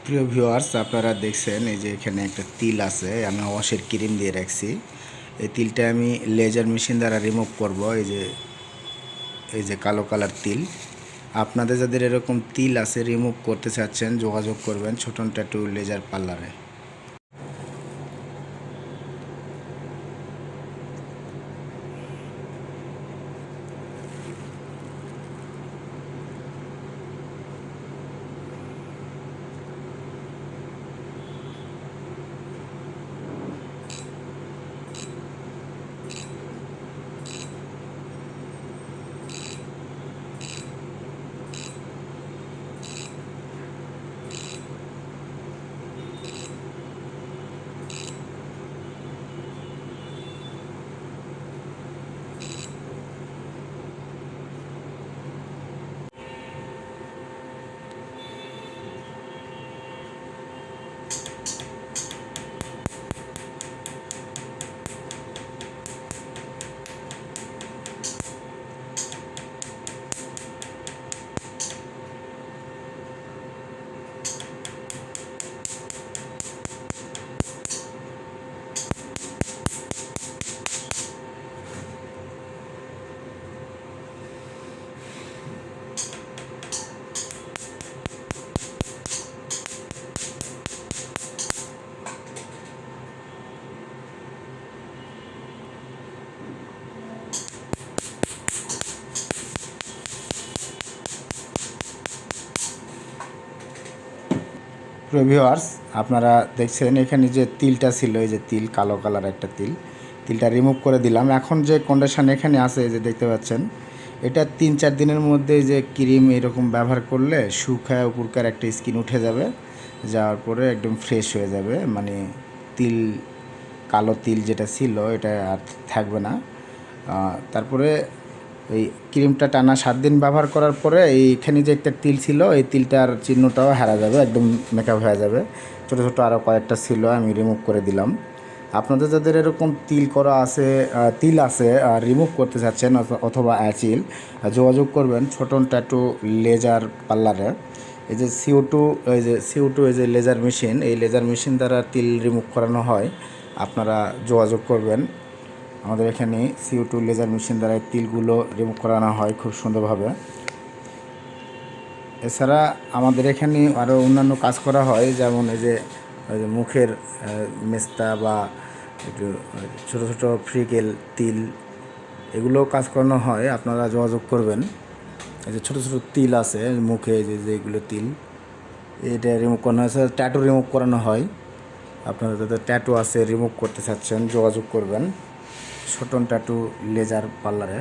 প্রিয় ভিউয়ার্স, আপনারা দেখছেন এই যে এখানে একটা তিল আছে, আমি ওয়াশের ক্রিম দিয়ে রাখছি। এই তিলটা আমি লেজার মেশিন দ্বারা রিমুভ করব। এই যে কালো কালার তিল। আপনাদের যাদের এরকম তিল আছে রিমুভ করতে চাচ্ছেন, যোগাযোগ করবেন ছোটন ট্যাটু লেজার পার্লারে। প্রিয় ভিউয়ার্স, আপনারা দেখছেন এখানে যে তিলটা ছিল, এই যে তিল, কালো কালার একটা তিলটা রিমুভ করে দিলাম। এখন যে কন্ডিশন এখানে আছে, যে দেখতে পাচ্ছেন, এটা 3-4 দিনের মধ্যে যে ক্রিম এরকম ব্যবহার করলে শুকায় উপরকার একটা স্কিন উঠে যাবে, যাওয়ার পরে একদম ফ্রেশ হয়ে যাবে। মানে তিল, কালো তিল যেটা ছিল এটা আর থাকবে না। তারপরে এই ক্রিমটা টানা 7 দিন ব্যবহার করার পরে এইখানে যে একটা তিল ছিল, এই তিলটার চিহ্নটাও হারা যাবে, একদম মেকআপ হয়ে যাবে। ছোটো ছোটো আরও কয়েকটা ছিল, আমি রিমুভ করে দিলাম। আপনাদের যাদের এরকম তিল আছে আর রিমুভ করতে চাচ্ছেন অথবা অ্যাচিল, যোগাযোগ করবেন ছোটন ট্যাটু লেজার পার্লারে। এই যে সিও টু এই যে লেজার মেশিন, এই লেজার মেশিন দ্বারা তিল রিমুভ করানো হয়। আপনারা যোগাযোগ করবেন। আমাদের এখানে CO2 লেজার মেশিন দ্বারা তিলগুলো রিমুভ করানো হয় খুব সুন্দরভাবে। এছাড়া আমাদের এখানে আরও অন্যান্য কাজ করা হয়, যেমন এই যে মুখের মেস্তা বা একটু ছোটো ছোটো ফ্রিকেল তিল, এগুলোও কাজ করানো হয়। আপনারা যোগাযোগ করবেন। এই যে ছোটো ছোটো তিল আছে মুখে, যেগুলো তিল, এটা রিমুভ করানো হয়। ট্যাটু রিমুভ করানো হয়। আপনারা যাদের ট্যাটু আছে রিমুভ করতে চাচ্ছেন, যোগাযোগ করবেন ছোটন ট্যাটু লেজার পার্লারে।